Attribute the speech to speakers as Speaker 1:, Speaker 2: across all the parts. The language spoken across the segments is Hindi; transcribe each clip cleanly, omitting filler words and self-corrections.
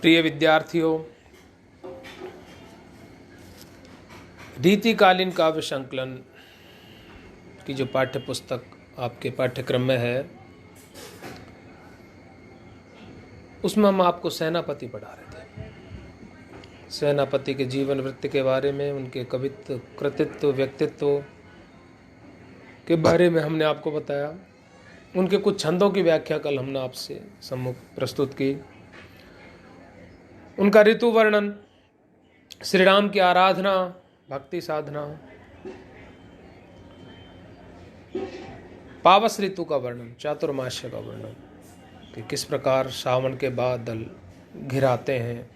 Speaker 1: प्रिय विद्यार्थियों, रीतिकालीन काव्य संकलन की जो पाठ्य पुस्तक आपके पाठ्यक्रम में है, उसमें हम आपको सेनापति पढ़ा रहे थे। सेनापति के जीवन वृत्ति के बारे में, उनके कवित्व, कृतित्व, व्यक्तित्व के बारे में हमने आपको बताया। उनके कुछ छंदों की व्याख्या कल हमने आपसे सम्मुख प्रस्तुत की। उनका ऋतु वर्णन, श्री राम की आराधना, भक्ति साधना, पावस ऋतु का वर्णन, चातुर्मास्य का वर्णन कि किस प्रकार सावन के बादल घिराते हैं।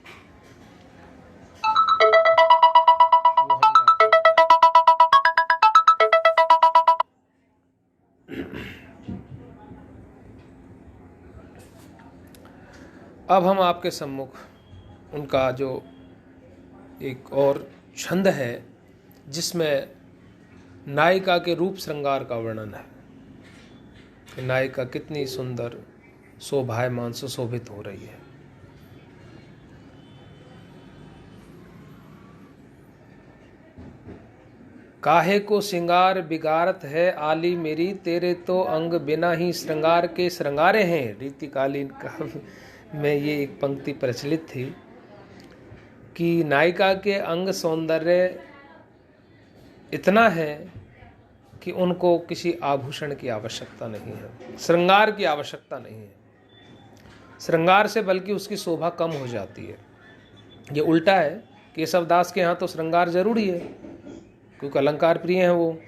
Speaker 1: अब हम आपके सम्मुख उनका जो एक और छंद है जिसमें नायिका के रूप श्रृंगार का वर्णन है कि नायिका कितनी सुंदर, शोभायमान, सुशोभित हो रही है। काहे को श्रृंगार बिगाड़त है आली मेरी, तेरे तो अंग बिना ही श्रृंगार के श्रृंगारे हैं। रीतिकालीन काव्य में ये एक पंक्ति प्रचलित थी कि नायिका के अंग सौंदर्य इतना है कि उनको किसी आभूषण की आवश्यकता नहीं है, श्रृंगार की आवश्यकता नहीं है। श्रृंगार से बल्कि उसकी शोभा कम हो जाती है। ये उल्टा है। केशवदास के यहाँ तो श्रृंगार जरूरी है क्योंकि अलंकार प्रिय हैं वो,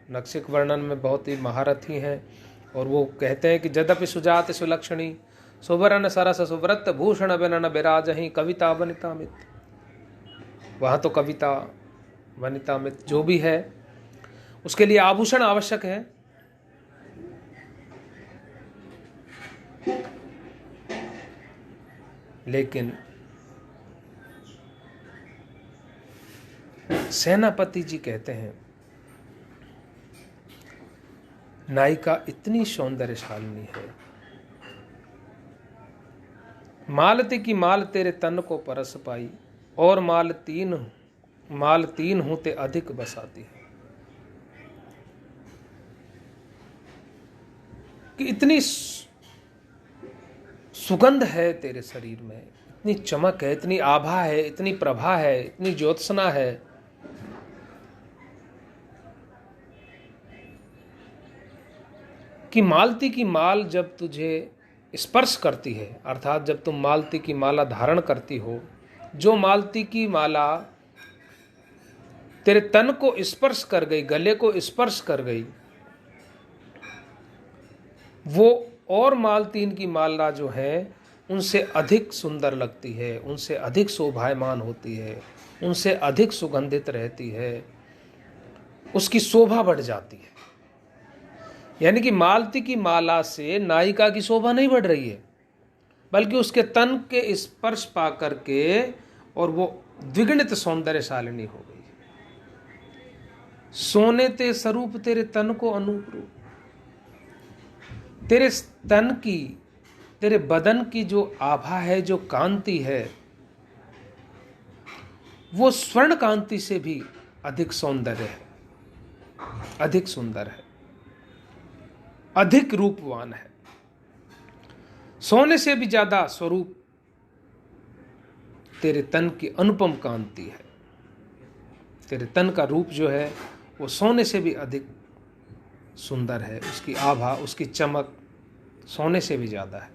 Speaker 1: नक्शिक वर्णन में बहुत ही महारथी हैं। और वो कहते हैं कि जदपि सुजात सुलक्षणी, सुवर्ण सरस सुव्रत भूषण बिन बिराजहि, कविता वनिता मित। वहाँ तो कविता वनिता मित जो भी है उसके लिए आभूषण आवश्यक है। लेकिन सेनापति जी कहते हैं नायिका इतनी सौंदर्यशालिनी है, मालती की माल तेरे तन को परस पाई, और माल तीन होते अधिक बसाती है। कि इतनी सुगंध है तेरे शरीर में, इतनी चमक है, इतनी आभा है, इतनी प्रभा है, इतनी ज्योत्सना है कि मालती की माल जब तुझे स्पर्श करती है, अर्थात जब तुम मालती की माला धारण करती हो, जो मालती की माला तेरे तन को स्पर्श कर गई, गले को स्पर्श कर गई, वो और मालतीन की माला जो है उनसे अधिक सुंदर लगती है, उनसे अधिक शोभायमान होती है, उनसे अधिक सुगंधित रहती है, उसकी शोभा बढ़ जाती है। यानी कि मालती की माला से नायिका की शोभा नहीं बढ़ रही है, बल्कि उसके तन के स्पर्श पा करके और वो द्विगुणित सौंदर्यशालिनी हो गई। सोने ते स्वरूप तेरे तन को अनूप रूप, तेरे तन की, तेरे बदन की जो आभा है, जो कांति है, वो स्वर्ण कांति से भी अधिक सौंदर्य है, अधिक सुंदर है, अधिक रूपवान है। सोने से भी ज्यादा स्वरूप तेरे तन की अनुपम कांति है। तेरे तन का रूप जो है वो सोने से भी अधिक सुंदर है, उसकी आभा, उसकी चमक सोने से भी ज्यादा है।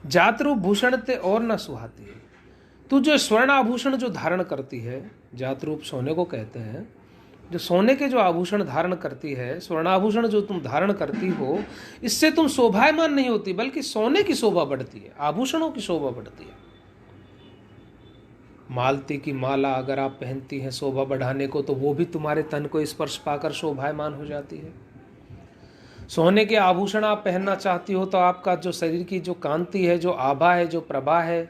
Speaker 1: जात रूप भूषण ते और न सुहाती है। तू जो स्वर्ण आभूषण जो धारण करती है, जात रूप सोने को कहते हैं, जो सोने के जो आभूषण धारण करती है, स्वर्णाभूषण जो तुम धारण करती हो, इससे तुम शोभायमान नहीं होती, बल्कि सोने की शोभा बढ़ती है, आभूषणों की शोभा बढ़ती है। मालती की माला अगर आप पहनती हैं शोभा बढ़ाने को, तो वो भी तुम्हारे तन को स्पर्श पाकर शोभायमान हो जाती है। सोने के आभूषण आप पहनना चाहती हो तो आपका जो शरीर की जो कांति है, जो आभा है, जो प्रभा है,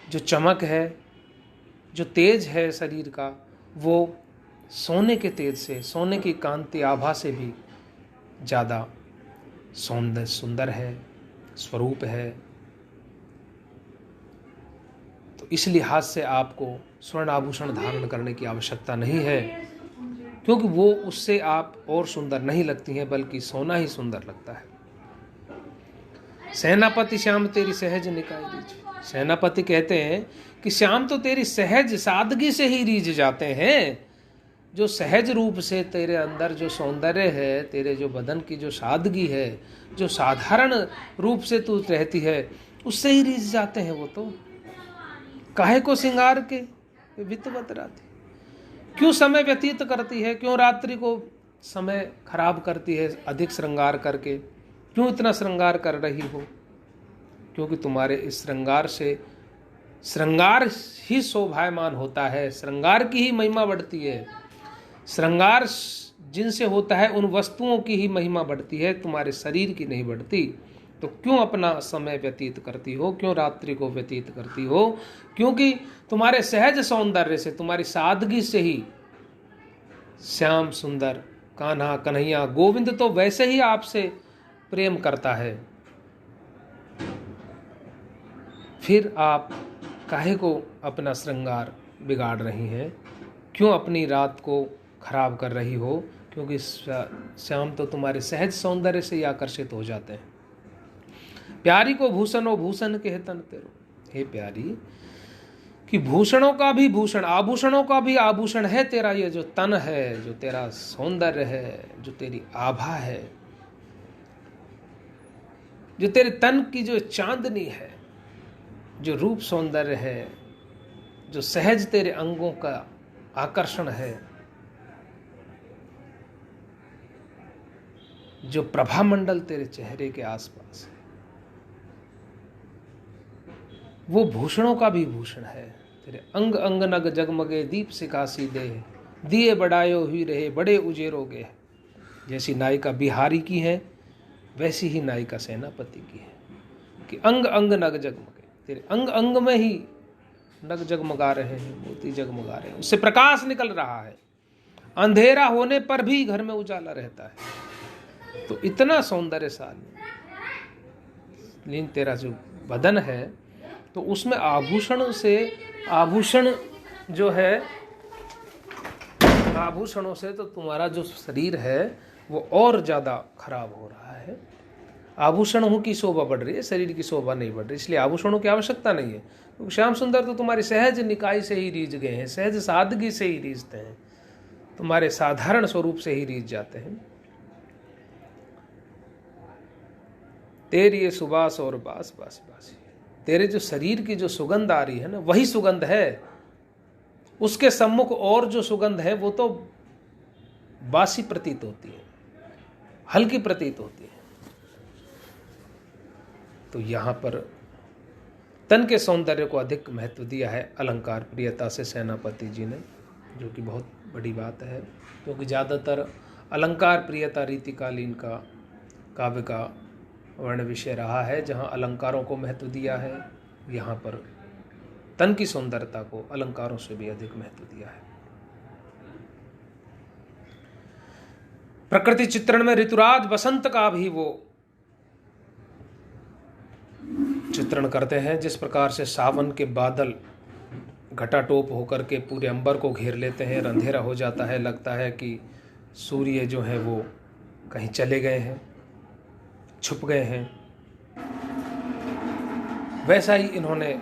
Speaker 1: जो चमक है, जो तेज है शरीर का, वो सोने के तेज से, सोने की कांति आभा से भी ज़्यादा सुंदर है, स्वरूप है। इस लिहाज से आपको स्वर्ण आभूषण धारण करने की आवश्यकता नहीं है, क्योंकि वो उससे आप और सुंदर नहीं लगती हैं, बल्कि सोना ही सुंदर लगता है। सेनापति श्याम तेरी सहज निकाय रीझ। सेनापति कहते हैं कि श्याम तो तेरी सहज सादगी से ही रीझ जाते हैं। जो सहज रूप से तेरे अंदर जो सौंदर्य है, तेरे जो बदन की जो सादगी है, जो साधारण रूप से तू रहती है, उससे ही रीझ जाते हैं वो तो। काहे को श्रृंगार के वित्तवत राती, क्यों समय व्यतीत करती है, क्यों रात्रि को समय खराब करती है अधिक श्रृंगार करके, क्यों इतना श्रृंगार कर रही हो? क्योंकि तुम्हारे इस श्रृंगार से श्रृंगार ही शोभायमान होता है, श्रृंगार की ही महिमा बढ़ती है। श्रृंगार जिनसे होता है उन वस्तुओं की ही महिमा बढ़ती है, तुम्हारे शरीर की नहीं बढ़ती। तो क्यों अपना समय व्यतीत करती हो, क्यों रात्रि को व्यतीत करती हो? क्योंकि तुम्हारे सहज सौंदर्य से, तुम्हारी सादगी से ही श्याम सुंदर कान्हा कन्हैया गोविंद तो वैसे ही आपसे प्रेम करता है। फिर आप काहे को अपना श्रृंगार बिगाड़ रही हैं? क्यों अपनी रात को खराब कर रही हो? क्योंकि श्याम तो तुम्हारे सहज सौंदर्य से ही आकर्षित हो जाते हैं। प्यारी को भूषण ओ भूषण के तन तेरो। हे प्यारी, कि भूषणों का भी भूषण, आभूषणों का भी आभूषण है तेरा ये जो तन है, जो तेरा सौंदर्य है, जो तेरी आभा है, जो तेरे तन की जो चांदनी है, जो रूप सौंदर्य है, जो सहज तेरे अंगों का आकर्षण है, जो प्रभामंडल तेरे चेहरे के आसपास है, वो भूषणों का भी भूषण है। तेरे अंग अंग नग जगमगे दीप सिकासी दे, दिए बढ़ायो हुई रहे बड़े उजेरोगे। जैसी नायिका बिहारी की है वैसी ही नायिका सेनापति की है कि अंग अंग नग जगमगे, तेरे अंग अंग में ही नग जगमगा रहे हैं, मोती जगमगा रहे हैं, उससे प्रकाश निकल रहा है। अंधेरा होने पर भी घर में उजाला रहता है। तो इतना सौंदर्यशाली लीन तेरा जो बदन है, तो उसमें आभूषण से, आभूषण जो है, आभूषणों से तो तुम्हारा जो शरीर है वो और ज़्यादा खराब हो रहा है। आभूषणों की शोभा बढ़ रही है, शरीर की शोभा नहीं बढ़ रही, इसलिए आभूषणों की आवश्यकता नहीं है। क्योंकि श्याम सुंदर तो तुम्हारी सहज निकाय से ही रीझ गए हैं, सहज सादगी से ही रीझते हैं, तुम्हारे साधारण स्वरूप से ही रीझ जाते हैं। तेरी ये सुबास और बास बास बासी, तेरे जो शरीर की जो सुगंध आ रही है ना, वही सुगंध है। उसके सम्मुख और जो सुगंध है वो तो बासी प्रतीत होती है, हल्की प्रतीत होती है। तो यहाँ पर तन के सौंदर्य को अधिक महत्व दिया है अलंकार प्रियता से सेनापति जी ने, जो कि बहुत बड़ी बात है, क्योंकि ज़्यादातर अलंकार प्रियता रीतिकालीन का काव्य का वर्ण विषय रहा है, जहाँ अलंकारों को महत्व दिया है। यहाँ पर तन की सुंदरता को अलंकारों से भी अधिक महत्व दिया है। प्रकृति चित्रण में ऋतुराज बसंत का भी वो चित्रण करते हैं, जिस प्रकार से सावन के बादल घटाटोप होकर के पूरे अंबर को घेर लेते हैं, अंधेरा हो जाता है, लगता है कि सूर्य जो है वो कहीं चले गए हैं, छुप गए हैं। वैसा ही इन्होंने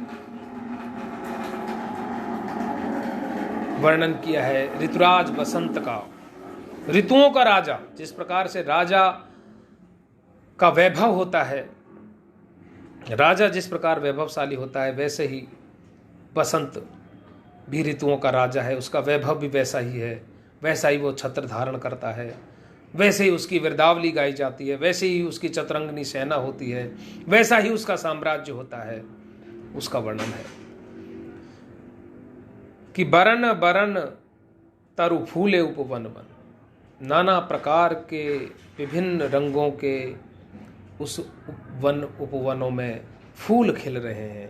Speaker 1: वर्णन किया है ऋतुराज बसंत का, ऋतुओं का राजा। जिस प्रकार से राजा का वैभव होता है, राजा जिस प्रकार वैभवशाली होता है, वैसे ही बसंत भी ऋतुओं का राजा है, उसका वैभव भी वैसा ही है। वैसा ही वो छत्र धारण करता है, वैसे ही उसकी वृंदावली गाई जाती है, वैसे ही उसकी चतुरंगनी सेना होती है, वैसा ही उसका साम्राज्य होता है। उसका वर्णन है कि बरन बरन तरु फूले उपवन बन, नाना प्रकार के विभिन्न रंगों के उस उपवनों में फूल खिल रहे हैं।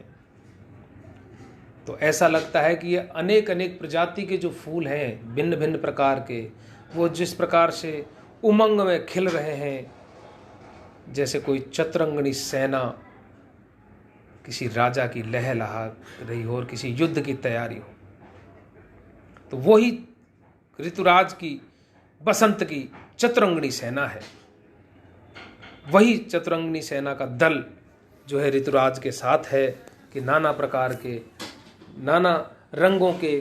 Speaker 1: तो ऐसा लगता है कि ये अनेक अनेक प्रजाति के जो फूल हैं, भिन्न भिन्न प्रकार के, वो जिस प्रकार से उमंग में खिल रहे हैं, जैसे कोई चतुरंगनी सेना किसी राजा की लहलहा रही हो और किसी युद्ध की तैयारी हो, तो वही ऋतुराज की बसंत की चतुरंगिणी सेना है। वही चतुरंगिणी सेना का दल जो है ऋतुराज के साथ है कि नाना प्रकार के, नाना रंगों के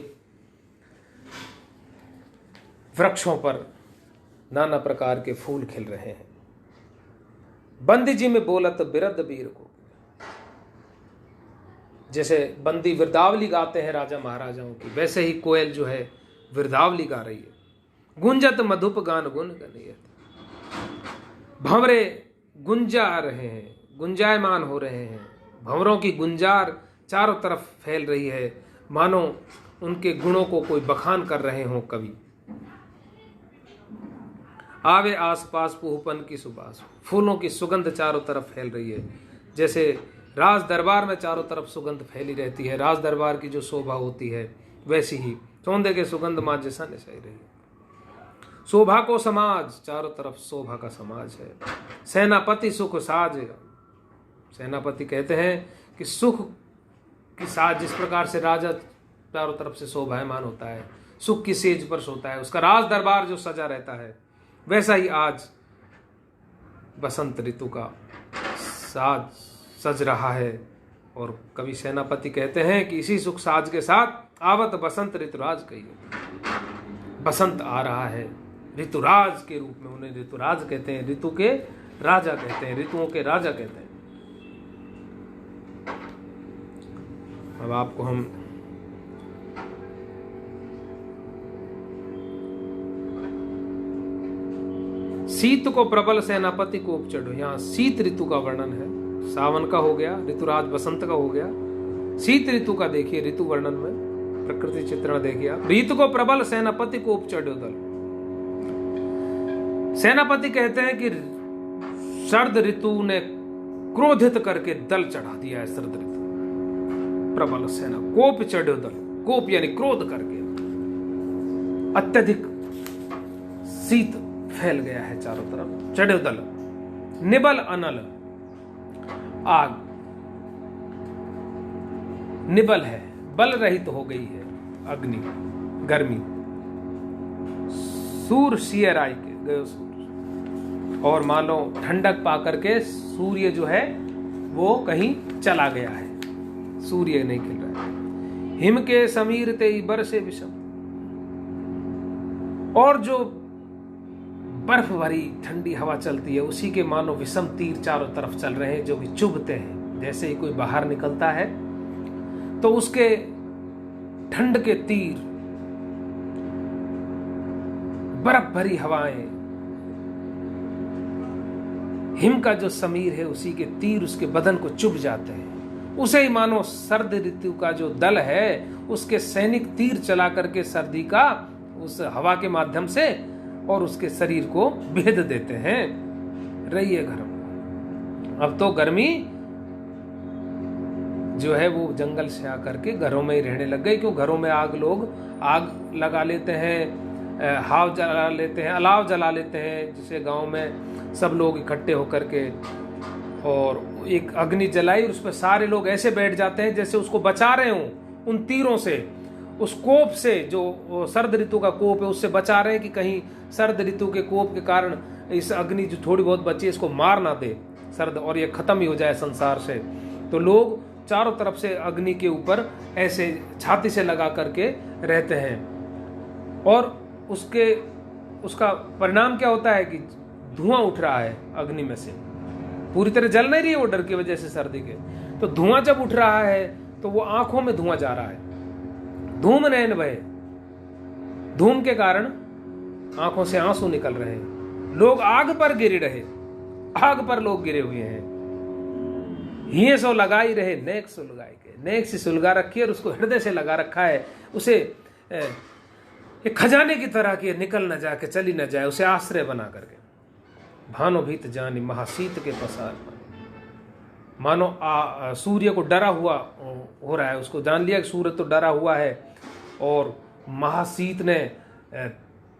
Speaker 1: वृक्षों पर नाना प्रकार के फूल खिल रहे हैं। बंदी जी में बोलत बिरद वीर को, जैसे बंदी वृद्धावली गाते हैं राजा महाराजाओं की, वैसे ही कोयल जो है वृद्धावली गा रही है। गुंजत मधुप गान गुन गनियत, भंवरे गुंजा रहे हैं, गुंजायमान हो रहे हैं। भंवरों की गुंजार चारों तरफ फैल रही है, मानो उनके गुणों को कोई बखान कर रहे हों कवि। आवे आसपास पुहपन की सुबास, फूलों की सुगंध चारों तरफ फैल रही है। जैसे राज दरबार में चारों तरफ सुगंध फैली रहती है, राज दरबार की जो शोभा होती है, वैसी ही सौंदे के सुगंध माँ जैसा निशाई रही है। शोभा को समाज, चारों तरफ शोभा का समाज है। सेनापति सुख साज, सेनापति कहते हैं कि सुख की साज, जिस प्रकार से राजा चारों तरफ से शोभायमान होता है, सुख की सेज पर सोता है, उसका राज दरबार जो सजा रहता है, वैसा ही आज बसंत ऋतु का साज सज रहा है। और कवि सेनापति कहते हैं कि इसी सुख साज के साथ आवत बसंत ऋतुराज कहिए। बसंत आ रहा है ऋतुराज के रूप में, उन्हें ऋतुराज कहते हैं, ऋतु के राजा कहते हैं, ऋतुओं के राजा कहते हैं। अब आपको हम शीत को प्रबल सेनापति को उपचढ़ो, यहाँ शीत ऋतु का वर्णन है। सावन का हो गया, ऋतुराज बसंत का हो गया, शीत ऋतु का देखिए ऋतु वर्णन में प्रकृति चित्रण देखिए आप। ऋतु को प्रबल सेनापति को उपचढ़ो दल, सेनापति कहते हैं कि शरद ऋतु ने क्रोधित करके दल चढ़ा दिया है। शरद ऋतु प्रबल सेना, कोप चढ़ो दल, कोप यानी क्रोध करके, अत्यधिक शीत फैल गया है चारों तरफ। चढ़ो दल, निबल अनल, आग निबल है, बल रहित हो गई है अग्नि, गर्मी। सूर सियर आई के गयो सूर, और मानो ठंडक पा करके सूर्य जो है वो कहीं चला गया है, सूर्य नहीं खिल रहा है। हिम के समीर ते बरसे विषम, और जो बर्फ भरी ठंडी हवा चलती है उसी के मानो विषम तीर चारों तरफ चल रहे हैं, जो भी चुभते हैं। जैसे ही कोई बाहर निकलता है तो उसके ठंड के तीर, बर्फ भरी हवाएं, हिम का जो समीर है उसी के तीर उसके बदन को चुभ जाते हैं। उसे ही मानो सर्द ऋतु का जो दल है उसके सैनिक तीर चला करके सर्दी का उस हवा के माध्यम से और उसके शरीर को भेद देते हैं। रहिए घर में। अब तो गर्मी जो है वो जंगल से आकर के घरों में ही रहने लग गई। क्यों? घरों में लोग आग लगा लेते हैं, हाव जला लेते हैं, अलाव जला लेते हैं, जिसे गांव में सब लोग इकट्ठे होकर के और एक अग्नि जलाई, उस पर सारे लोग ऐसे बैठ जाते हैं जैसे उसको बचा रहे हों उन तीरों से, उस कोप से जो सर्द ऋतु का कोप है उससे बचा रहे हैं कि कहीं सर्द ऋतु के कोप के कारण इस अग्नि जो थोड़ी बहुत बची है इसको मार ना दे सर्द, और ये खत्म ही हो जाए संसार से। तो लोग चारों तरफ से अग्नि के ऊपर ऐसे छाती से लगा करके रहते हैं, और उसका परिणाम क्या होता है कि धुआं उठ रहा है अग्नि में से, पूरी तरह जल नहीं रही है वो डर की वजह से सर्दी के। तो धुआं जब उठ रहा है तो वो आंखों में धुआं जा रहा है, धूम नयन भय, धूम के कारण आंखों से आंसू निकल रहे हैं। लोग आग पर गिरे रहे, आग पर लोग गिरे हुए हैं। हिये सो लगाई रहे नेक सो लगाई के, नेक से सुलगा रखी है और उसको हृदय से लगा रखा है, उसे एक खजाने की तरह की निकल न जाके चली न जाए, उसे आश्रय बना करके। भानो भीत जानी महाशीत के पसार, मानो सूर्य को डरा हुआ हो रहा है, उसको जान लिया कि सूर्य तो डरा हुआ है और महाशीत ने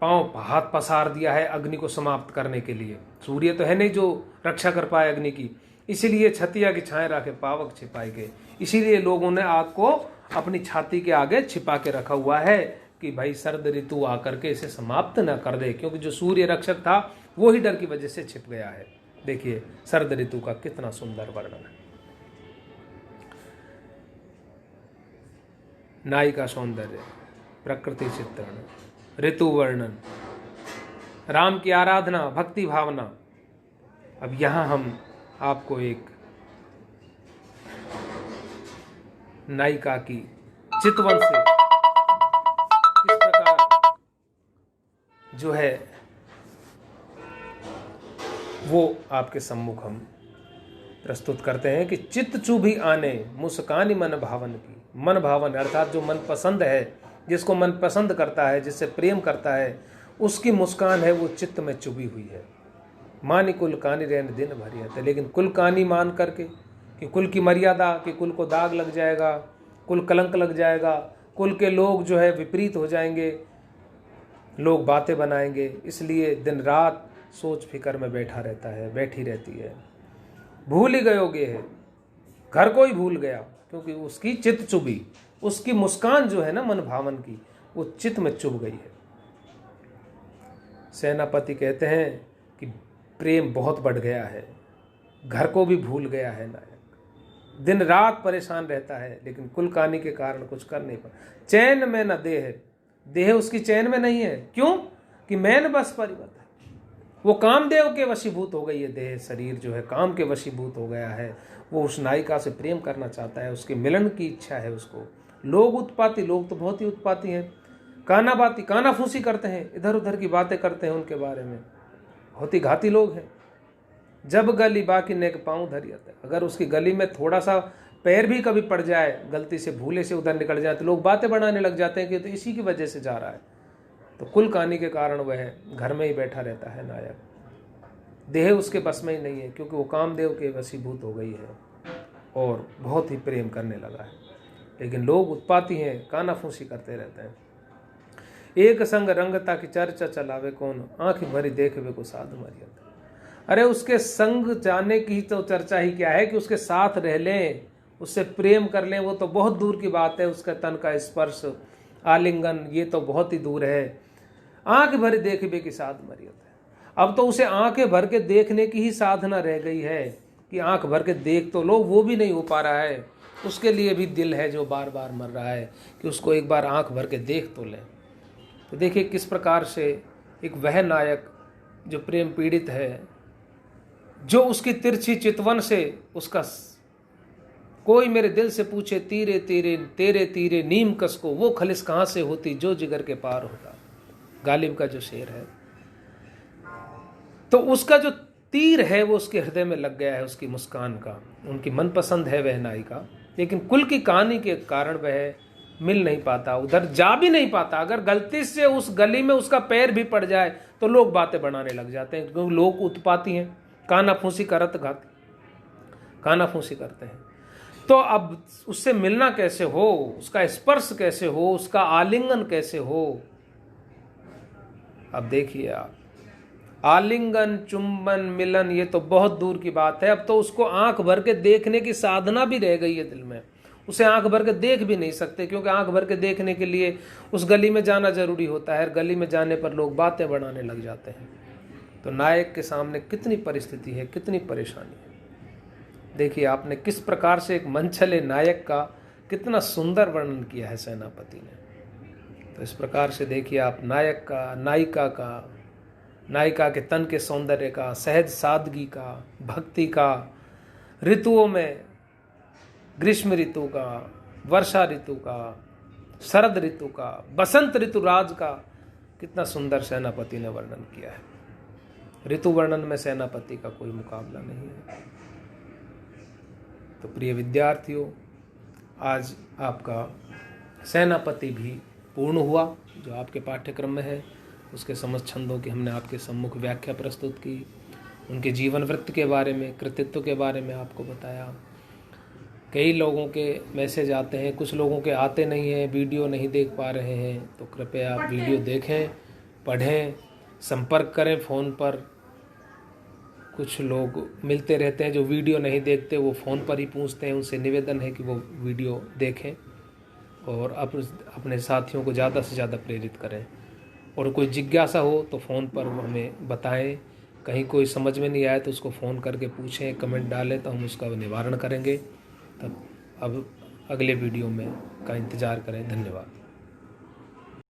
Speaker 1: पांव हाथ पसार दिया है अग्नि को समाप्त करने के लिए। सूर्य तो है नहीं जो रक्षा कर पाए अग्नि की, इसीलिए छतिया की छाए राखे पावक छिपाई गए। इसीलिए लोगों ने आग को अपनी छाती के आगे छिपा के रखा हुआ है कि भाई शरद ऋतु आकर के इसे समाप्त न कर दे, क्योंकि जो सूर्य रक्षक था वो ही डर की वजह से छिप गया है। देखिए शरद ऋतु का कितना सुंदर वर्णन है। नाई का सौंदर्य, प्रकृति चित्रण, ऋतु वर्णन, राम की आराधना, भक्ति भावना। अब यहां हम आपको एक नायिका की चितवन से किस प्रकार जो है वो आपके सम्मुख हम प्रस्तुत करते हैं कि चित्त चुभी आने मुस्कानी मन भावन की। मन भावन अर्थात जो मन पसंद है, जिसको मन पसंद करता है, जिससे प्रेम करता है, उसकी मुस्कान है वो चित्त में चुभी हुई है। मानी कुल कानी रहने दिन भरी है, लेकिन कुल कानी मान करके कि कुल की मर्यादा, कि कुल को दाग लग जाएगा, कुल कलंक लग जाएगा, कुल के लोग जो है विपरीत हो जाएंगे, लोग बातें बनाएंगे, इसलिए दिन रात सोच फिकर में बैठा रहता है, बैठी रहती है। भूल ही गयोगे है, घर को ही भूल गया, क्योंकि उसकी चित्त चुभी, उसकी मुस्कान जो है ना मन भावन की, वो चित्त में चुभ गई है। सेनापति कहते हैं कि प्रेम बहुत बढ़ गया है, घर को भी भूल गया है नायक, दिन रात परेशान रहता है, लेकिन कुलकानी के कारण कुछ कर नहीं पा। चैन में न देह, देह उसकी चैन में नहीं है। क्यों? कि मैन बस परिवर्त है, वो कामदेव के वशीभूत हो गई है। देह शरीर जो है काम के वशीभूत हो गया है। वो उस नायिका से प्रेम करना चाहता है, उसके मिलन की इच्छा है उसको। लोग उत्पाती, लोग तो बहुत ही उत्पाती हैं, कानाबाती, कानाफूसी करते हैं, इधर उधर की बातें करते हैं उनके बारे में, बहुत ही घाती लोग हैं। जब गली बाकी नेक पाँव धरियत, अगर उसकी गली में थोड़ा सा पैर भी कभी पड़ जाए, गलती से भूले से उधर निकल जाए, तो लोग बातें बनाने लग जाते हैं कि तो इसी की वजह से जा रहा है। तो कुल कहानी के कारण वह घर में ही बैठा रहता है नायक। देह उसके बस में ही नहीं है, क्योंकि वो कामदेव के वशीभूत हो गई है और बहुत ही प्रेम करने लगा है। लेकिन लोग उत्पाती हैं, कानाफूसी करते रहते हैं। एक संग रंगता की चर्चा चलावे कौन, आंख भरी देखवे को साध मरियत। अरे उसके संग जाने की तो चर्चा ही क्या है, कि उसके साथ रह लें, उससे प्रेम कर लें, वो तो बहुत दूर की बात है। उसका तन का स्पर्श, आलिंगन, ये तो बहुत ही दूर है। आंख भर देखबे की साध मरियत है। अब तो उसे आंखें भर के देखने की ही साधना रह गई है, कि आंख भर के देख तो लो, वो भी नहीं हो पा रहा है। उसके लिए भी दिल है जो बार बार मर रहा है कि उसको एक बार आंख भर के देख तो लें। तो देखिए किस प्रकार से एक वह नायक जो प्रेम पीड़ित है, जो उसकी तिरछी चितवन से उसका कोई मेरे दिल से पूछे तीरे तीरे तेरे तीरे नीम कस को, वो खलिस कहाँ से होती जो जिगर के पार होता। गालिब का जो शेर है, तो उसका जो तीर है वो उसके हृदय में लग गया है, उसकी मुस्कान का। उनकी मनपसंद है वह नायिका, लेकिन कुल की कहानी के कारण वह मिल नहीं पाता, उधर जा भी नहीं पाता। अगर गलती से उस गली में उसका पैर भी पड़ जाए तो लोग बातें बनाने लग जाते हैं, क्योंकि लोग उत्पाती हैं, कानाफूसी करते हैं। तो अब उससे मिलना कैसे हो, उसका स्पर्श कैसे हो, उसका आलिंगन कैसे हो। अब देखिए आप, आलिंगन, चुंबन, मिलन, ये तो बहुत दूर की बात है। अब तो उसको आंख भर के देखने की साधना भी रह गई है दिल में। उसे आंख भर के देख भी नहीं सकते, क्योंकि आंख भर के देखने के लिए उस गली में जाना जरूरी होता है। गली में जाने पर लोग बातें बनाने लग जाते हैं। तो नायक के सामने कितनी परिस्थिति है, कितनी परेशानी है। देखिए आपने किस प्रकार से एक मनचले नायक का कितना सुंदर वर्णन किया है सेनापति ने। तो इस प्रकार से देखिए आप नायक का, नायिका का, नायिका के तन के सौंदर्य का, सहज सादगी का, भक्ति का, ऋतुओं में ग्रीष्म ऋतु का, वर्षा ऋतु का, शरद ऋतु का, बसंत ऋतु राज का कितना सुंदर सेनापति ने वर्णन किया है। ऋतु वर्णन में सेनापति का कोई मुकाबला नहीं है। तो प्रिय विद्यार्थियों, आज आपका सेनापति भी पूर्ण हुआ, जो आपके पाठ्यक्रम में है। उसके समस्त छंदों की हमने आपके सम्मुख व्याख्या प्रस्तुत की, उनके जीवन वृत्त के बारे में, कृतित्व के बारे में आपको बताया। कई लोगों के मैसेज आते हैं, कुछ लोगों के आते नहीं हैं, वीडियो नहीं देख पा रहे हैं, तो कृपया आप वीडियो देखें, पढ़ें, संपर्क करें फ़ोन पर। कुछ लोग मिलते रहते हैं जो वीडियो नहीं देखते, वो फ़ोन पर ही पूछते हैं। उनसे निवेदन है कि वो वीडियो देखें और अपने साथियों को ज़्यादा से ज़्यादा प्रेरित करें। और कोई जिज्ञासा हो तो फ़ोन पर वो हमें बताएं। कहीं कोई समझ में नहीं आए तो उसको फ़ोन करके पूछें, कमेंट डालें, तो हम उसका निवारण करेंगे। तब अब अगले वीडियो में का इंतज़ार करें। धन्यवाद।